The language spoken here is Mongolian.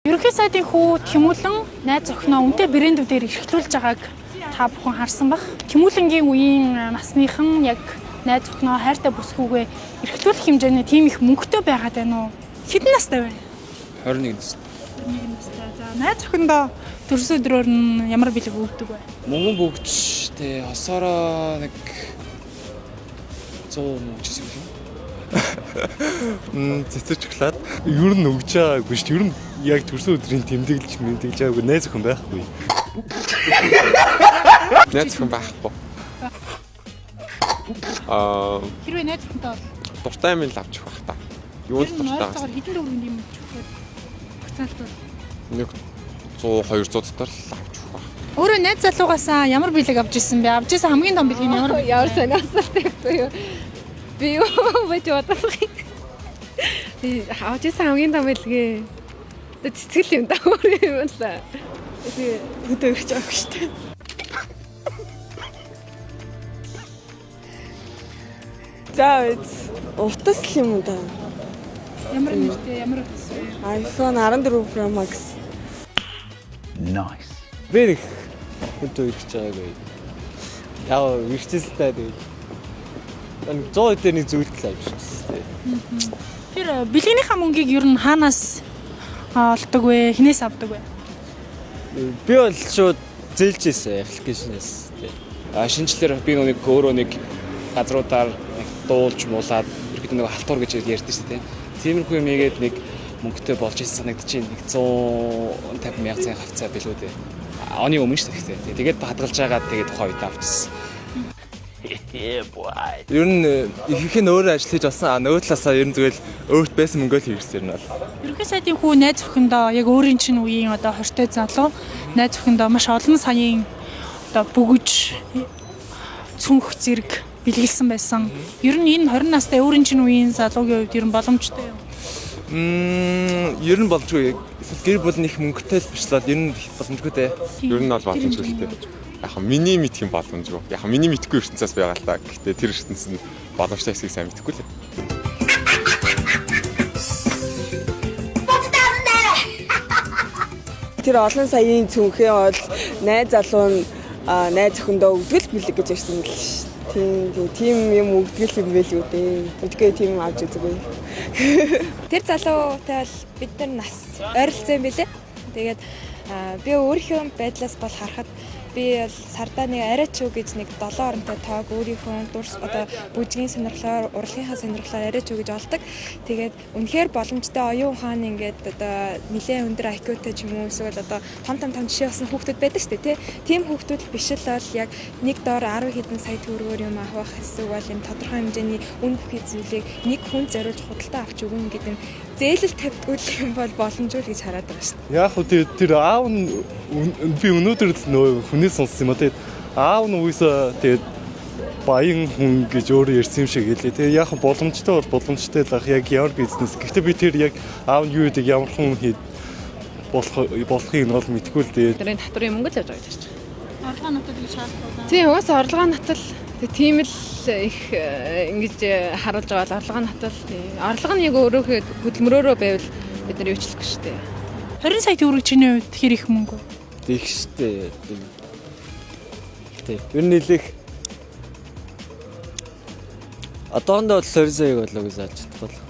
Ерөнхий сайдын хүү Тэмүүлэн найз охиноо үнэтэй брэндүүдээр эрхлүүлж байгааг та бүхэн харсан баг. Тэмүүлэнгийн үеийн насныхан яг найз охиноо хайртай бүсгүйгээ эрхлүүлэх хэмжээний тийм их мөнгөтэй байгаад байна уу? Хэдэн настай вэ? 21 настай. 21 настай. За найз охиндоо төрс өдрөөр нь ямар бэлэг өгдөг вэ? Мөнгөн бөгч тий хосоороо нэг 100 мөнгөс юм. Цэцэр шоколад ер нь өгж байгаагүй шүү дээ. Ер нь яг төрсөн өдрийн тэмдэглэж байгаагүй найз охин байхгүй. Найз охин байхгүй. Хэрвээ найз охинтой бол Дуртай юм л авчих байх та. Юунд дуртай? хэдэн төгрөгийн юм өгөх вэ? Нэг 100 200 дотор л авчих байх. Өөрөө найз залуугаасаа ямар бэлэг авч ирсэн бэ? Авч ирсэн хамгийн том бэлэг нь ямар вэ? Ямар сонирхолтой юу? Би юу бод бодох юм. Авч ирсэн хамгийн том бэлгээ. Цэцгэл юм даа өөр юм л. Би хөдөө ирж байгаа шүү дээ. За утас юм да. Ямар нэртэй, ямар утас вэ? iPhone 14 Pro Max. Nice. Би нэг хөдөө ирж байгаагүй. Яг ирчээстэй тэгээд 100 өдөр нэг зүйлтэл авчихсан. Тэр бэлгийнхаа мөнгийг ер нь хаанаас олдог вэ? Хинээс авдаг вэ? Би бол шууд зээлж ийсэн аппликейшнээс. Шинжлэр би нэг өөрөө нэг газруудаар нэг дуулж муулаад ерөөд нэг халтур гэж ярьдэн шүү дээ. Тиймэрхүү юм игээд нэг мөнгөтэй болж ирсэн санагдаж байна. Нэг 150 мянган хавцаа билүү дээ. Оны өмнө шүү дээ. Тэгээд хадгалж байгаа тэгээд тухайн үед авчихсан. Ер нь ихэнх нь өөрөө ажил хийж болсон. Нөгөө талаасаа ер нь зүгээр өөрт байсан мөнгөө л хэрэгсэн юм бол. Ерөнхий сайдын хүү найз охиндоо яг өөрийн чинь үеийн одоо хортой залуу найз охиндоо маш олон саяын одоо бүгж цүнх зэрэг бэлгэлсэн байсан. Ер нь энэ 20 настай өөрийн чинь үеийн залуугийн хувьд ер нь боломжтой юу? Ер нь боломжгүй. Эсвэл гэр бүл нь их мөнгөтэй л биш л ер нь боломжгүй дээ. Ер нь бол боломжгүй л дээ. Яг миний мэдх юм боломжгүй. Яг миний мэдхгүй ертөнцөөс байгаа л та. Гэхдээ тэр ертөнцөс нь боломжтой хэсгийг сайн мэдэхгүй л. Тэр олон саяын цүнхээ бол найз залуу нь найз охиндоо өгдөл бэлэг гэж ярьсан л шүү. Тийм юм өгдөл юм байл үү дээ. Өдгөө тийм авч үзгүй. Тэр залуутай бол бид нар нас ойролцоо юм билээ. Тэгээд би өөрийнхөө байдлаас бол харахад би бол сардаа нэг арайч уу гэж нэг 7 оронтой тоог өөрийнхөө дурс одоо бүжгийн сонирхлоор урлагийнхаа сонирхлоор арайч уу гэж олдог. Тэгээд үнэхээр боломжтой оюун ухаан ингээд одоо нэлээд өндөр IQ-тэй ч юм уу эсвэл одоо том жишээ болсон хүүхдүүд байдаг шүү дээ тийм хүүхдүүд биш л бол яг нэг доор 10 хэдэн сая төгрөгөөр юм авах эсвэл юм тодорхой хэмжээний үн бүхий зүйлийг нэг хүн зориулж худалдаа авч өгнө гэдэг зээлэл тавьдгүй юм бол боломжгүй л гэж хараад байгаа шүү дээ. Яг хөө тэр аав нь би өнөөдөр л нөө хүний сонссон юм а. Тэгээд аав нь үгүйсээ тэгээд баян хүн гэж өөрөө ярьсан юм шиг хэлээ. Тэгээд яг боломжтой бол боломжтой л ах яг ямар бизнес. Гэхдээ би тэр яг аав нь юу гэдэг ямар хүн хэд болохыг нь бол мэдгүй л дээ. Тэр татврын мөнгө л явж байгаа гэж байна. Орлогоо нутаг гэж шаардлагатай. Тийм уус орлогоо натал тийм л их ингэж харуулж байгаа орлогоо натал орлого нь яг өөрөө хөдөлмөрөөрөө байвал бид нар өвчлөхгүй шүү дээ. 20 сая төгрөг чиний хувьд хэр их мөнгө? Тэг штэ. Тэг. Ер нь нэлэх одоондоо 20 сая болоо гэж алж чадвал.